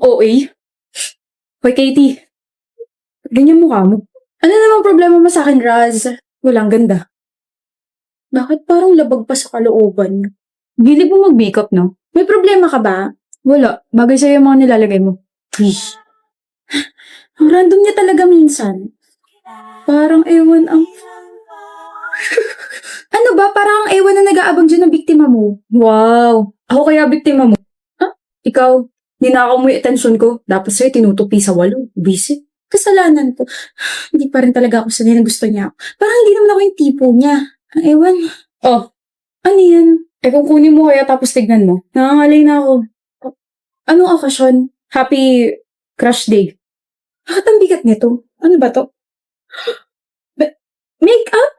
OA? Hoy, Katie. Ganyan mukha mo. Ano namang problema mo sa akin, Raz? Walang ganda. Bakit parang labag pa sa kalooban? Bilib mo mag-makeup, no? May problema ka ba? Wala. Bagay sa'yo yung mga nilalagay mo. Please. Ang random niya talaga minsan. Parang ewan ang... Ano ba? Parang ang ewan na nag-aabang dyan ng biktima mo. Wow. Ako kaya biktima mo? Ha? Ikaw? Ninakaw mo yung atensyon ko. Dapat sa'yo tinutupi sa walo. Busy. Kasalanan ko. Hindi pa rin talaga ako sanay na gusto niya. Parang hindi naman ako yung tipo niya. Ang ewan. Oh, ano yan? Eh kung kunin mo kaya tapos tignan mo. Nangangalay na ako. Oh, anong okasyon? Happy crush day. Bakit ang bigat nito? Ano ba to? Make-up?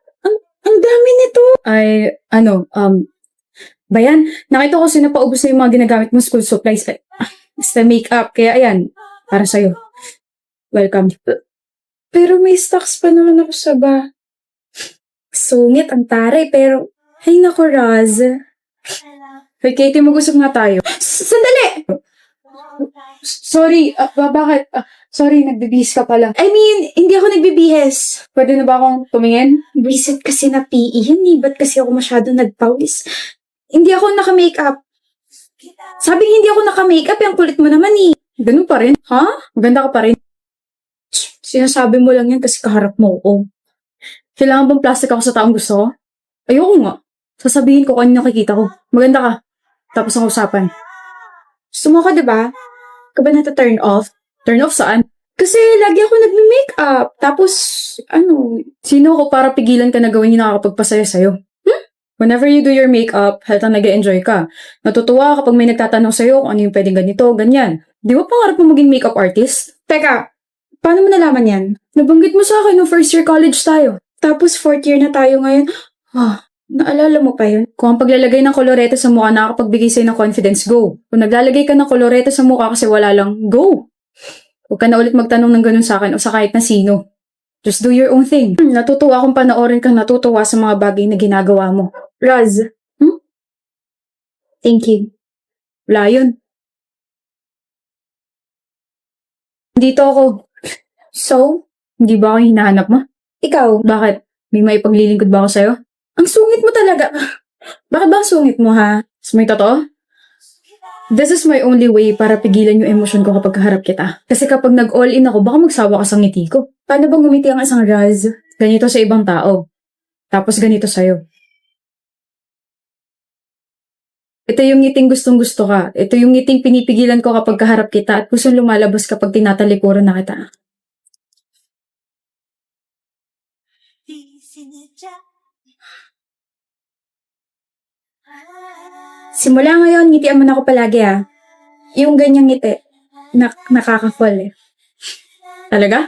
Ang dami nito. Ay, Bayan, nakita ko sinapaubos na yung mga ginagamit mong school supplies. Basta make-up. Kaya ayan, para sa'yo. Welcome. Pero may stocks pa naman ako sa ba. Sungit ang taray, pero... Ay nako, Raz. Hey, Katie, mag-usap nga tayo. Sandali! Sorry, bakit? Sorry, nagbibihis ka pala. I mean, hindi ako nagbibihis. Pwede na ba akong tumingin? Recent kasi na PE yun eh. Ba't kasi ako masyado nagpawis? Hindi ako naka-makeup. Sabi hindi ako naka-makeup, yung kulit mo naman eh. Ganun pa rin? Ha? Maganda ka pa rin. Sinasabi mo lang yan kasi kaharap mo ako. Kailangan bang plastic ako sa taong gusto ko? Ayoko nga. Sasabihin ko kung ano nakikita ko. Maganda ka. Tapos ang usapan. Gusto mo ka, diba? Ka ba nata-turn off? Turn off saan? Kasi lagi ako nagme-makeup. Tapos, sino ako para pigilan ka na gawin yung nakakapagpasaya sa'yo? Whenever you do your makeup, halatang nag-e-enjoy ka. Natutuwa kapag may nagtatanong sa'yo kung ano yung pwedeng ganito, ganyan. Di ba pangarap mo maging makeup artist? Teka, paano mo nalaman yan? Nabanggit mo sa akin nung first year college tayo. Tapos fourth year na tayo ngayon. Naalala mo pa yun? Kung ang paglalagay ng kolorete sa mukha nakakapagbigay sa'yo ng confidence, go. Kung naglalagay ka ng kolorete sa mukha kasi wala lang, go. Huwag ka na ulit magtanong ng ganun sa akin o sa kahit na sino. Just do your own thing. Natutuwa akong panoorin kang natutuwa sa mga bagay na ginagawa mo. Raz, Thank you. Wala yun. Dito ako. So, hindi ba ako hinahanap mo? Ikaw, bakit? May maipaglilingkod ba ako sa'yo? Ang sungit mo talaga. Bakit ba ang sungit mo, ha? May totoo? This is my only way para pigilan yung emosyon ko kapag kaharap kita. Kasi kapag nag-all-in ako, baka magsawa ka sa ngiti ko. Paano bang ngumiti ang isang Raz? Ganito sa ibang tao. Tapos ganito sa'yo. Ito yung ngiting gustong-gusto ka. Ito yung ngiting pinipigilan ko kapag kaharap kita at pusong lumalabas kapag tinatalikuran na kita. Simula ngayon, ngitian mo na ako palagi Yung ganyang ngiti, nakaka-fall Talaga?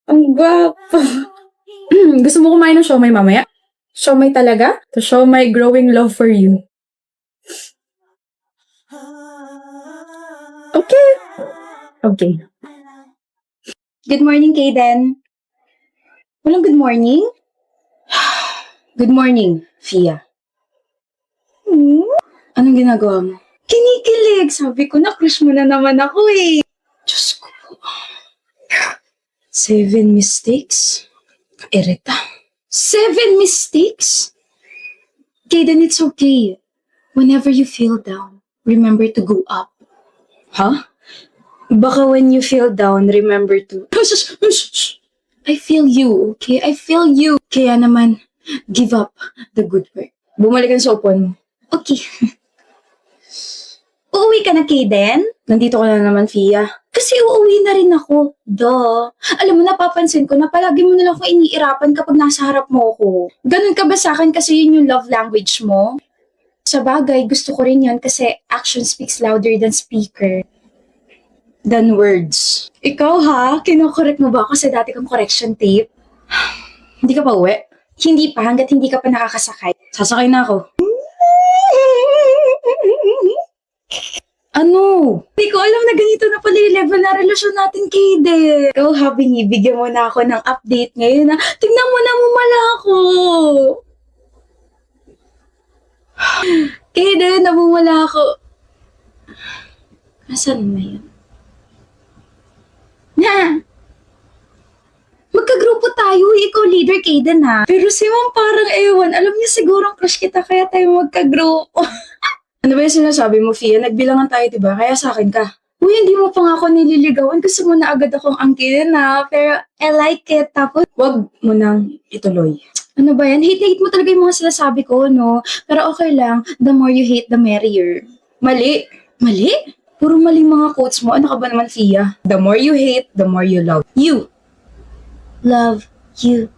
Ang gwapo. Gusto mo kumain ng siomay mamaya? Siomay talaga? To show my growing love for you. Okay. Good morning, Kaden. Walang good morning? Good morning, Fia. Anong ginagawa mo? Kinikilig. Sabi ko na, crush mo na naman ako Diyos ko. 7 mistakes? Irita. 7 mistakes? Kaden, it's okay. Whenever you feel down, remember to go up. Huh? Baka when you feel down, remember to... I feel you, okay? I feel you. Kaya naman, give up the good work. Bumalik ka sa upuan mo. Okay. Uuwi ka na, Kaden? Nandito ka na naman, Fia. Kasi uuwi na rin ako. Duh. Alam mo, napapansin ko na palagi mo na lang ako iniirapan kapag nasa harap mo ako. Ganun ka ba sa akin kasi yun yung love language mo? Sa bagay, gusto ko rin yun kasi action speaks louder than words. Ikaw kinokorek mo ba ako sa dati kong correction tape? Hindi ka pa uwi? Hindi pa, hanggat hindi ka pa nakakasakay. Sasakay na ako. Ano? Hindi ko alam na ganito na pala yung level na relasyon natin, Kaden. Ikaw, binibigyan mo na ako ng update ngayon tignan mo na mumala ako. Kaden, namumula ako. Asan na yun? Na! Magkagrupo tayo, ikaw leader, Kaden ha. Pero si Ma'am parang ewan, alam niya sigurong crush kita kaya tayo magkagrupo. Ano ba yung sinasabi mo, Fia? Nagbilangan tayo, diba? Kaya sa akin ka. Uy, hindi mo pa nga ako nililigawan. Gusto mo na agad akong angkinin na. Pero I like it. Tapos, wag mo nang ituloy. Ano ba yan? Hate mo talaga yung mga sinasabi ko, no? Pero okay lang. The more you hate, the merrier. Mali. Mali? Puro mali mga quotes mo. Ano ka ba naman, Fia? The more you hate, the more you love. You. Love you.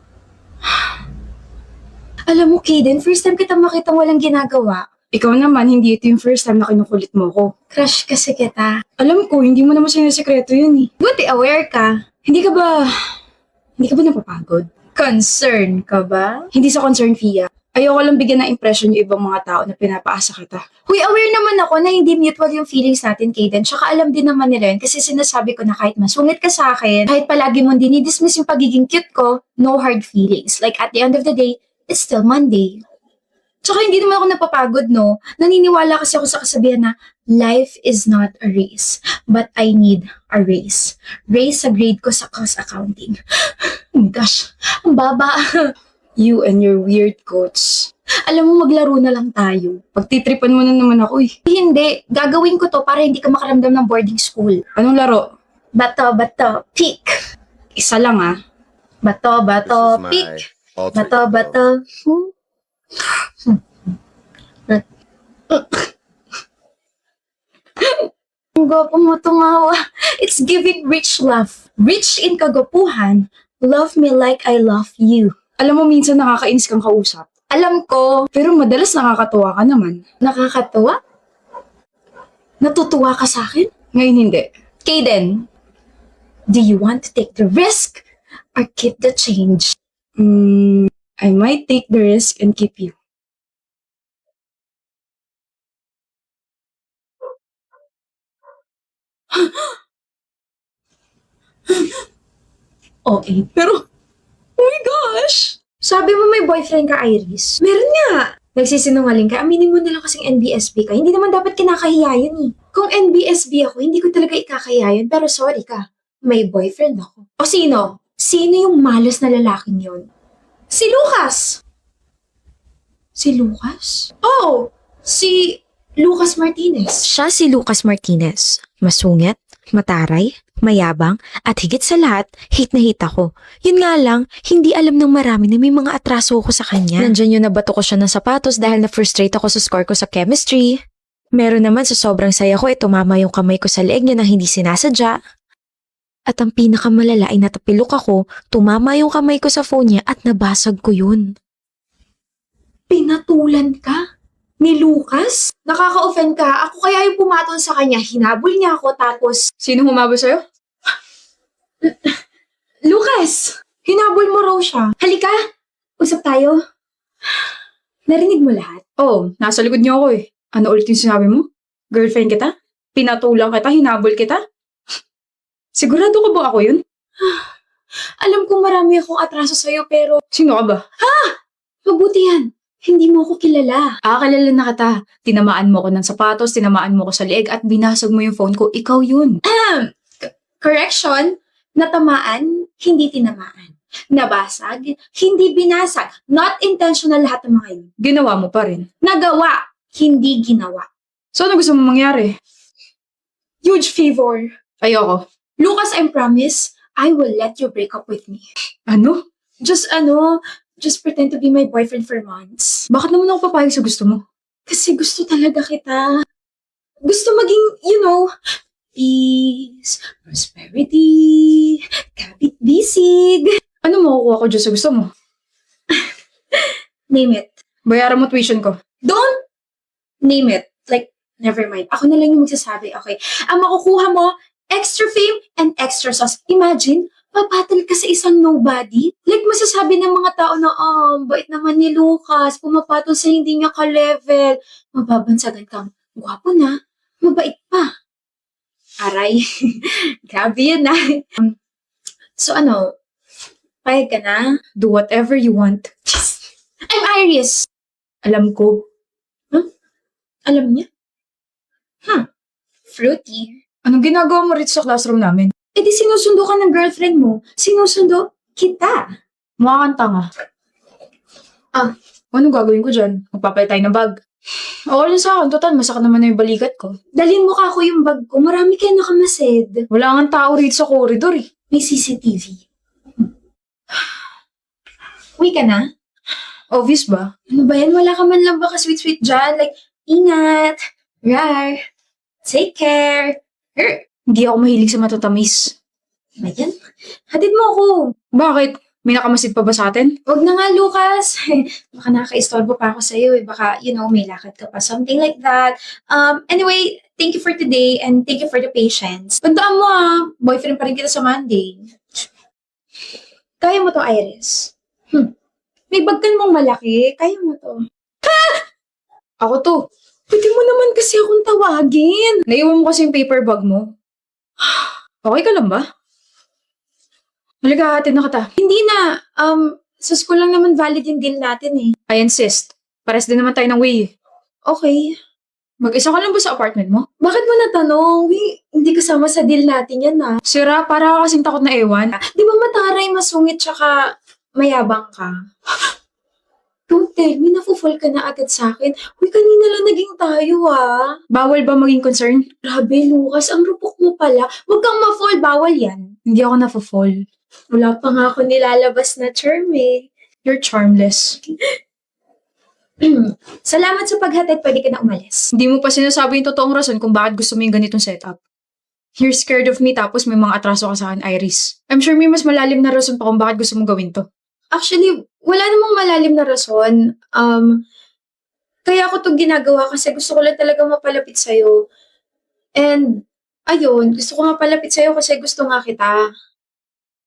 Alam mo, Kaden, first time kita makita walang ginagawa. Ikaw naman, hindi ito yung first time na kinukulit mo ko. Crush kasi kita. Alam ko, hindi mo naman sinasekreto yun eh. Buti aware ka. Hindi ka ba napapagod? Concern ka ba? Hindi sa concern, Fia. Ayoko lang bigyan ng impression yung ibang mga tao na pinapaasa kita. Huy, aware naman ako na hindi mutual yung feelings natin, Kaden. Tsaka alam din naman nila yun kasi sinasabi ko na kahit masungit ka sa akin, kahit palagi mong dinidismiss yung pagiging cute ko, no hard feelings. Like at the end of the day, it's still Monday. Tsaka hindi naman ako napapagod, no? Naniniwala kasi ako sa kasabihan na life is not a race, but I need a race. Race sa grade ko sa cost accounting. Oh my gosh, ang baba. You and your weird quotes. Alam mo, maglaro na lang tayo. Pagtitripan mo na naman ako eh. Hindi, gagawin ko to para hindi ka makaramdam ng boarding school. Anong laro? Bato, pick. Isa lang ah. Bato, pick. Bato. Ang gwapo mo tumawa. It's giving rich love. Rich in kagwapuhan. Love me like I love you. Alam mo, minsan nakakainis kang kausap. Alam ko, pero madalas nakakatuwa ka naman. Nakakatuwa? Natutuwa ka sa akin? Ngayon hindi. Kaden, do you want to take the risk or keep the change? I might take the risk and keep you. Okay, pero, oh my gosh! Sabi mo may boyfriend ka, Iris? Meron nga! Nagsisinungaling ka, aminin mo na lang kasing NBSB ka. Hindi naman dapat kinakahiya yun eh. Kung NBSB ako, hindi ko talaga ikakahiya yun, pero sorry ka, may boyfriend ako. O sino? Sino yung malas na lalaking yun? Si Lucas! Si Lucas? Oh! Si Lucas Martinez. Siya si Lucas Martinez. Masungit, mataray, mayabang, at higit sa lahat, hate na hate ako. Yun nga lang, hindi alam ng marami na may mga atraso ako sa kanya. Nandyan yung nabato ko siya ng sapatos dahil na-frustrate ako sa score ko sa chemistry. Meron naman sa sobrang saya ko, tumama yung kamay ko sa leeg niya nang hindi sinasadya. At ang pinakamalala ay natapilok ako, tumama yung kamay ko sa phone niya at nabasag ko yun. Pinatulan ka? Ni Lucas? Nakaka-offend ka. Ako kaya yung pumatol sa kanya. Hinabol niya ako tapos... Sino humabol sa'yo? Lucas! Hinabol mo raw siya. Halika! Usap tayo. Narinig mo lahat? Oh, nasa likod niyo ako eh. Ano ulit yung sinabi mo? Girlfriend kita? Pinatulang kita? Hinabol kita? Sigurado ka ba ako yun? Alam kong marami akong atraso sa'yo pero... Sino ka ba? Mabuti yan. Hindi mo ako kilala. Kilala na kita. Tinamaan mo ko ng sapatos, tinamaan mo ko sa leeg at binasag mo yung phone ko. Ikaw yun. Correction, natamaan, hindi tinamaan. Nabasag, hindi binasag. Not intentional lahat ng mga yun. Ginawa mo pa rin. Nagawa, hindi ginawa. So ano gusto mo mangyari? Huge favor. Ayoko. Lucas, I promise, I will let you break up with me. Ano? Just pretend to be my boyfriend for months. Bakit naman ako papayag sa gusto mo? Kasi gusto talaga kita. Gusto maging, peace, prosperity, kapit-bisig. Ano makukuha ko dyan sa gusto mo? Name it. Bayaran mo tuition ko. Don't name it. Like, never mind. Ako na lang yung magsasabi, okay? Ang makukuha mo, extra fame and extra sauce. Imagine, papatal ka sa isang nobody. Like, masasabi ng mga tao na, bait naman ni Lucas, pumapatol sa hindi niya ka-level. Mababansagan kang, gwapo na, mabait pa. Aray, grabe yun na. So payag ka na? Do whatever you want. I'm Iris. Alam ko. Alam niya? Fruity. Anong ginagawa mo rito sa classroom namin? Eh di sinusundo ka ng girlfriend mo. Sinusundo kita. Mukha kang tanga. Ah. Anong gagawin ko dyan? Magpapalit tayo ng bag. Okay lang sa akin. Total, masakit naman na yung balikat ko. Dalhin mo ka ako yung bag ko. Marami kayo nakamasid. Wala kang tao rito sa corridor eh. May CCTV. Uwi ka na? Obvious ba? Ano ba yan? Wala ka man lang baka sweet-sweet dyan? Like, ingat. Rar. Take care. Hindi ako mahilig sa matatamis. Ano yan? Hatid mo ako. Bakit? May nakamasid pa ba sa atin? Wag na nga, Lucas. Baka nakaka-istorbo pa ako sa'yo. Baka, may lakad ka pa. Something like that. Anyway, thank you for today and thank you for the patience. Tandaan mo boyfriend pa rin kita sa Monday. Kaya mo to, Iris. May bag ka namang malaki. Kaya mo to. Ako to. Pwede mo naman kasi akong tawagin. Naiwan mo kasi yung paper bag mo. Okay ka lang ba? Halika, hatid na kita. Hindi na. Sa school lang naman valid yung deal natin eh. I insist. Pares din naman tayo ng way. Okay. Mag-isa ka lang ba sa apartment mo? Bakit mo natanong? Hindi kasama sa deal natin yan Sira, para ka kasing takot na ewan. Di ba mataray, masungit, tsaka mayabang ka? Don't tell me, nafu-fall ka na agad sa akin. Uy, kanina lang naging tayo Bawal ba maging concern? Grabe, Lucas, ang rupok mo pala. Huwag kang ma-fall, bawal yan. Hindi ako nafo-fall. Wala pa nga ako nilalabas na charm eh. You're charmless. Salamat sa paghatid, pwede ka na umalis. Hindi mo pa sinasabi yung totoong rason kung bakit gusto mo yung ganitong setup. You're scared of me tapos may mga atraso ka sa akin, Iris. I'm sure may mas malalim na rason pa kung bakit gusto mong gawin to. Actually, wala namang malalim na rason. Kaya ako to ginagawa kasi gusto ko lang talaga mapalapit sa'yo. And, ayun, gusto ko mapalapit sa'yo kasi gusto nga kita.